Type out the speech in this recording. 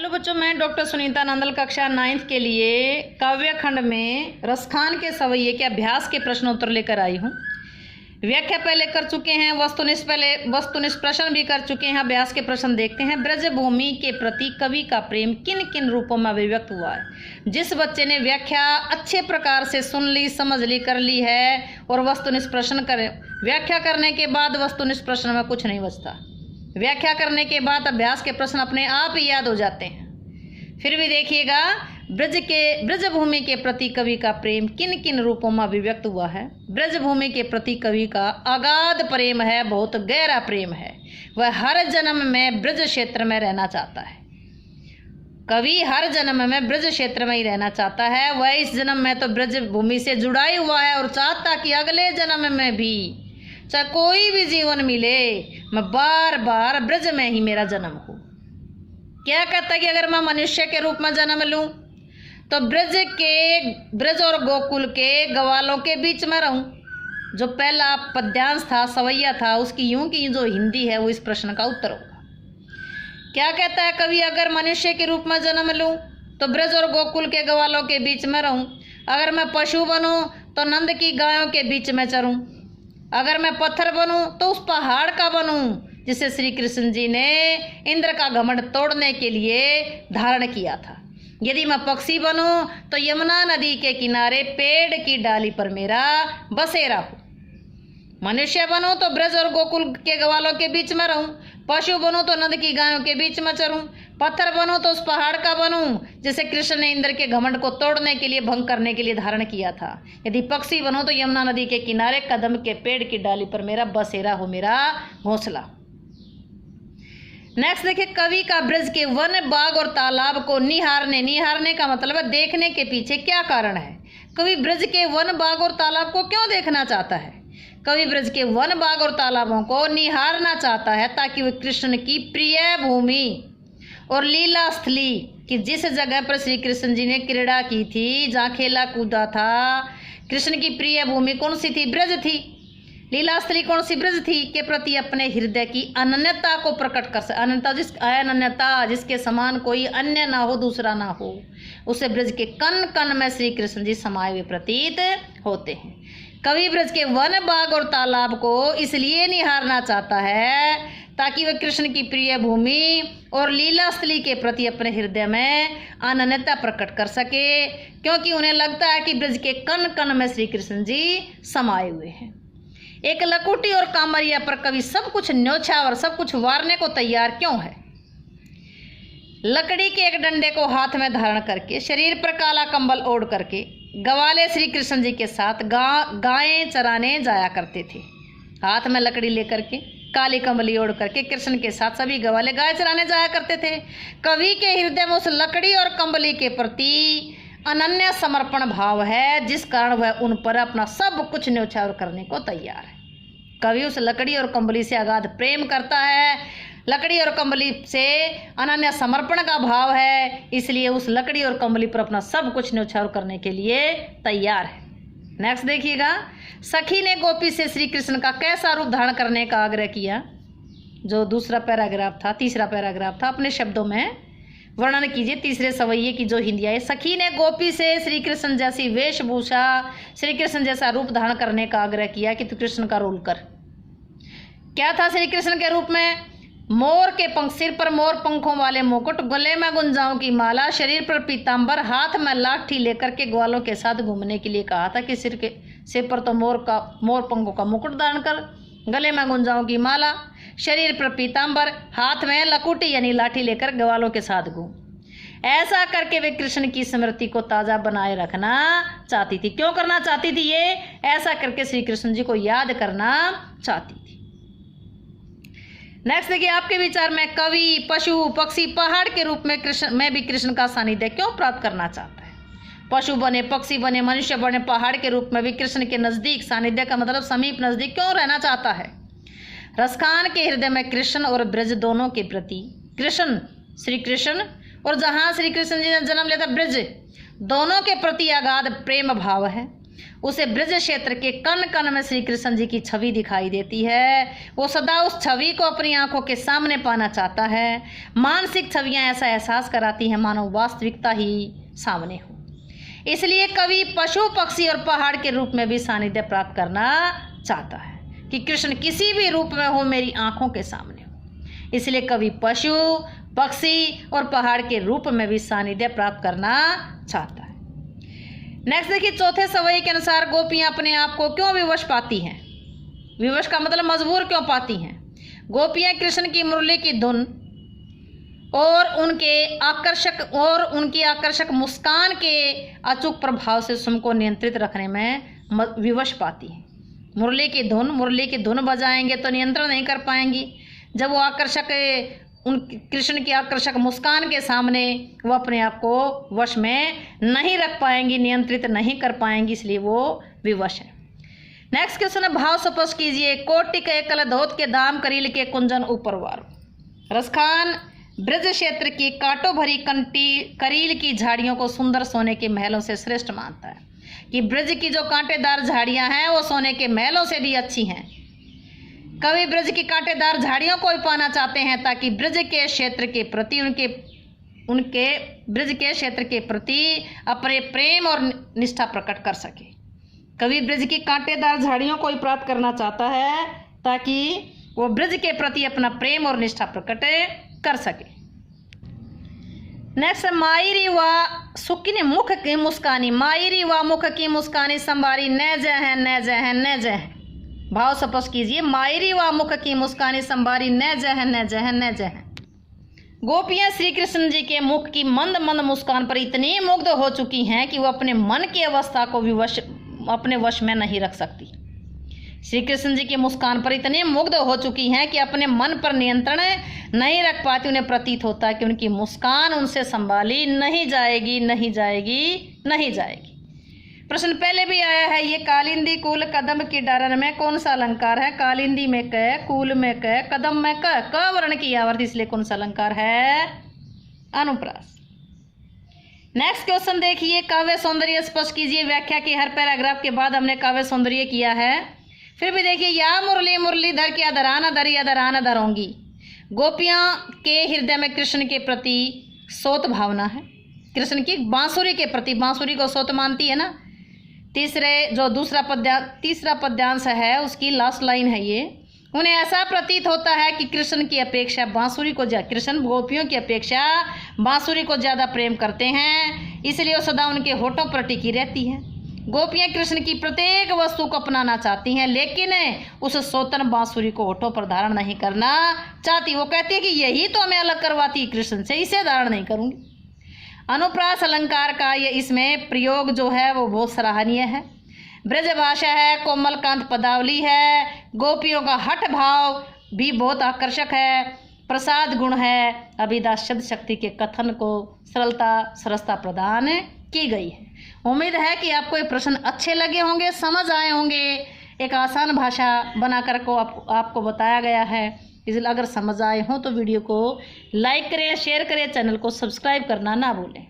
Hello बच्चों, मैं doctor Sunita Nandal कक्षा 9th के लिए काव्य खंड में रसखान के सवैये के अभ्यास के प्रश्नोत्तर लेकर आई हूँ। व्याख्या पहले कर चुके हैं, वस्तुनिष्ठ प्रश्न भी कर चुके हैं। अभ्यास के प्रश्न देखते हैं। ब्रजभूमि के प्रति कवि का प्रेम किन किन रूपों में अभिव्यक्त हुआ है। जिस बच्चे ने व्याख्या अच्छे प्रकार से सुन ली, समझ ली, कर ली है और वस्तुनिष्ठ प्रश्न करे, व्याख्या करने के बाद वस्तुनिष्ठ प्रश्न में कुछ नहीं बचता। व्याख्या करने के बाद अभ्यास के प्रश्न अपने आप ही याद हो जाते हैं। फिर भी देखिएगा, ब्रजभूमि के प्रति कवि का प्रेम किन किन रूपों में अभिव्यक्त हुआ है। ब्रजभूमि के प्रति कवि का अगाध प्रेम है, बहुत गहरा प्रेम है। वह हर जन्म में ब्रज क्षेत्र में रहना चाहता है। कवि हर जन्म में ब्रज क्षेत्र में ही रहना चाहता है। वह इस जन्म में तो ब्रजभूमि से जुड़ा ही हुआ है और चाहता कि अगले जन्म में भी चाहे कोई भी जीवन मिले, मैं बार बार ब्रज में ही मेरा जन्म हो। क्या कहता है कि अगर मैं मनुष्य के रूप में जन्म लूं तो ब्रज और गोकुल के ग्वालों के बीच में रहूं। जो पहला पद्यांश था, सवैया था, उसकी यूं की जो हिंदी है वो इस प्रश्न का उत्तर होगा। क्या कहता है कवि, अगर मनुष्य के रूप में जन्म लूं तो ब्रज और गोकुल के ग्वालों के बीच में रहूं। अगर मैं पशु बनूं तो नंद की गायों के बीच में चरूं। अगर मैं पत्थर बनूं तो उस पहाड़ का बनूं जिसे श्री कृष्ण जी ने इंद्र का घमंड तोड़ने के लिए धारण किया था। यदि मैं पक्षी बनूं तो यमुना नदी के किनारे पेड़ की डाली पर मेरा बसेरा हो। मनुष्य बनूं तो ब्रज और गोकुल के ग्वालों के बीच में रहूं। पशु बनूं तो नंद की गायों के बीच में चरूं। पत्थर बनूं तो उस पहाड़ का बनूं जिसे कृष्ण ने इंद्र के घमंड को तोड़ने के लिए, भंग करने के लिए धारण किया था। यदि पक्षी बनूं तो यमुना नदी के किनारे कदम के पेड़ की डाली पर मेरा बसेरा हो, मेरा घोंसला। नेक्स्ट देखिए, कवि का ब्रज के वन, बाग और तालाब को निहारने का मतलब है देखने के पीछे क्या कारण है। कवि ब्रज के वन, बाग और तालाब को क्यों देखना चाहता है। कवि ब्रज के वन, बाग और तालाबों को निहारना चाहता है ताकि वह कृष्ण की प्रिय भूमि और लीला स्थली कि जिस जगह पर श्री कृष्ण जी ने क्रीड़ा की थी, जहाँ खेला कूदा था, कृष्ण की प्रिय भूमि कौन सी थी, ब्रज थी। लीला स्थली कौन सी, ब्रज थी, के प्रति अपने हृदय की अनन्यता को प्रकट कर सके। अनन्यता जिसके समान कोई अन्य ना हो, दूसरा ना हो, उसे ब्रज के कण कण में श्री कृष्ण जी समाये हुए प्रतीत होते हैं। कवि ब्रज के वन, बाग और तालाब को इसलिए निहारना चाहता है ताकि वह कृष्ण की प्रिय भूमि और लीला स्थली के प्रति अपने हृदय में अनन्यता प्रकट कर सके, क्योंकि उन्हें लगता है कि ब्रज के कण कण में श्री कृष्ण जी समाये हुए हैं। एक लकुटी और कामरिया पर कवि सब कुछ न्योछावर, सब कुछ वारने को तैयार क्यों है। लकड़ी के एक डंडे को हाथ में धारण करके, शरीर पर काला कंबल ओढ़ करके ग्वाले श्री कृष्ण जी के साथ गायें चराने जाया करते थे। हाथ में लकड़ी लेकर के, काली कंबली ओढ़ करके कृष्ण के साथ सभी ग्वाले गाय चराने जाया करते थे। कवि के हृदय में उस लकड़ी और कंबली के प्रति अनन्य समर्पण भाव है, जिस कारण वह उन पर अपना सब कुछ न्यौछावर करने को तैयार है। कवि उस लकड़ी और कंबली से अगाध प्रेम करता है। लकड़ी और कंबली से अनन्य समर्पण का भाव है, इसलिए उस लकड़ी और कंबली पर अपना सब कुछ न्यौछावर करने के लिए तैयार है। नेक्स्ट देखिएगा, सखी ने गोपी से श्री कृष्ण का कैसा रूप धारण करने का आग्रह किया। जो दूसरा पैराग्राफ था, तीसरा पैराग्राफ था, अपने शब्दों में वर्णन कीजिए। तीसरे सवैये की जो हिंदी है, सखी ने गोपी से श्री कृष्ण जैसी वेशभूषा, श्री कृष्ण जैसा रूप धारण करने का आग्रह किया कि तू कृष्ण का रोल कर। क्या था श्री कृष्ण के रूप में, मोर के पंख, सिर पर मोर पंखों वाले मुकुट, गले में गुंजाओं की माला, शरीर पर पीतांबर, हाथ में लाठी लेकर के ग्वालों के साथ घूमने के लिए कहा था कि सिर पर तो मोर पंखों का मुकुट धारण कर, गले में गुंजाओं की माला, शरीर पर पीतांबर, हाथ में लकुटी यानी लाठी लेकर ग्वालों के साथ घूम। ऐसा करके वे कृष्ण की स्मृति को ताज़ा बनाए रखना चाहती थी। क्यों करना चाहती थी ये, ऐसा करके श्री कृष्ण जी को याद करना चाहती थी। नेक्स्ट देखिए, आपके विचार में कवि पशु, पक्षी, पहाड़ के रूप में भी कृष्ण का सानिध्य क्यों प्राप्त करना चाहता है। पशु बने, पक्षी बने, मनुष्य बने, पहाड़ के रूप में भी कृष्ण के नज़दीक, सानिध्य का मतलब समीप, नज़दीक क्यों रहना चाहता है। रसखान के हृदय में कृष्ण और ब्रज दोनों के प्रति, श्री कृष्ण और जहाँ श्री कृष्ण जी ने जन्म लिया था ब्रज, दोनों के प्रति अगाध प्रेम भाव है। उसे ब्रज क्षेत्र के कण कण में श्री कृष्ण जी की छवि दिखाई देती है। वो सदा उस छवि को अपनी आंखों के सामने पाना चाहता है। मानसिक छवियां ऐसा एहसास कराती हैं मानो वास्तविकता ही सामने हो। इसलिए कवि पशु, पक्षी और पहाड़ के रूप में भी सानिध्य प्राप्त करना चाहता है कि कृष्ण किसी भी रूप में हो, मेरी आंखों के सामने हो। इसलिए कवि पशु, पक्षी और पहाड़ के रूप में भी सानिध्य प्राप्त करना चाहता है। नेक्स्ट देखिए, चौथे सवई के अनुसार गोपियां अपने आप को क्यों विवश पाती हैं? विवश का मतलब मजबूर क्यों पाती हैं? गोपियां कृष्ण की मुरली की धुन और उनकी आकर्षक मुस्कान के अचूक प्रभाव से स्वयं को नियंत्रित रखने में विवश पाती हैं। मुरली की धुन बजाएंगे तो नियंत्रण नहीं कर पाएंगी। जब वो कृष्ण की आकर्षक मुस्कान के सामने वो अपने आप को वश में नहीं रख पाएंगी, नियंत्रित नहीं कर पाएंगी, इसलिए वो विवश है। नेक्स्ट क्वेश्चन है, भाव स्पष्ट कीजिए। कोटिक एकल धोत के धाम करील के कुंजन ऊपरवार। रसखान ब्रज क्षेत्र की कांटों भरी करील की झाड़ियों को सुंदर सोने के महलों से श्रेष्ठ मानता है कि ब्रज की जो कांटेदार झाड़ियां हैं वो सोने के महलों से भी अच्छी हैं। कवि ब्रज की कांटेदार झाड़ियों को भी पाना चाहते हैं ताकि ब्रज के क्षेत्र के प्रति अपने प्रेम और निष्ठा प्रकट कर सके। कवि ब्रज की कांटेदार झाड़ियों को ही प्राप्त करना चाहता है ताकि वो ब्रज के प्रति अपना प्रेम और निष्ठा प्रकट कर सके। नेक्स्ट, मायरी व सुकिन मुख की मुस्कानी। मायरी व मुख की मुस्कानी संभारी न जय है न जय है न जय है। भाव स्पष्ट कीजिए। मायरी व मुख की मुस्कानी संभारी न जय है न जय है न जय है। गोपियां श्री कृष्ण जी के मुख की मंद मंद मुस्कान पर इतनी मुग्ध हो चुकी हैं कि वो अपने मन की अवस्था को भी अपने वश में नहीं रख सकती। श्री कृष्ण जी की मुस्कान पर इतनी मुग्ध हो चुकी हैं कि अपने मन पर नियंत्रण नहीं रख पाती। उन्हें प्रतीत होता है कि उनकी मुस्कान उनसे संभाली नहीं जाएगी, नहीं जाएगी, नहीं जाएगी। प्रश्न पहले भी आया है, ये कालिंदी कुल कदम की डारन में कौन सा अलंकार है? कालिंदी में क, कुल में क, कदम में क वर्ण की आवर्ती, इसलिए कौन सा अलंकार है? अनुप्रास। नेक्स्ट क्वेश्चन देखिए, काव्य सौंदर्य स्पष्ट कीजिए। व्याख्या की हर पैराग्राफ के बाद हमने काव्य सौंदर्य किया है। फिर भी देखिए, या मुरली मुरलीधर की अधराना धरी अधराना धरोंगी। गोपियां के हृदय में कृष्ण के प्रति सोत भावना है। कृष्ण की बांसुरी के प्रति, बांसुरी को सोत मानती है ना। तीसरा पद्यांश है, उसकी लास्ट लाइन है ये। उन्हें ऐसा प्रतीत होता है कि कृष्ण की अपेक्षा बांसुरी को कृष्ण गोपियों की अपेक्षा बांसुरी को ज़्यादा प्रेम करते हैं, इसलिए वो सदा उनके होठों पर टिकी रहती है। गोपियां कृष्ण की प्रत्येक वस्तु को अपनाना चाहती हैं, लेकिन उस सोतन बांसुरी को होठों पर धारण नहीं करना चाहती। वो कहती है कि यही तो हमें अलग करवाती है कृष्ण से, इसे धारण नहीं करूँगी। अनुप्रास अलंकार का ये इसमें प्रयोग जो है वो बहुत सराहनीय है। ब्रज भाषा है, कोमलकांत पदावली है, गोपियों का हठ भाव भी बहुत आकर्षक है, प्रसाद गुण है, अभिदास शब्द शक्ति के कथन को सरसता प्रदान की गई है। उम्मीद है कि आपको ये प्रश्न अच्छे लगे होंगे, समझ आए होंगे। एक आसान भाषा बनाकर को आपको बताया गया है। इसलिए अगर समझ आए हो तो वीडियो को लाइक करें, शेयर करें, चैनल को सब्सक्राइब करना ना भूलें।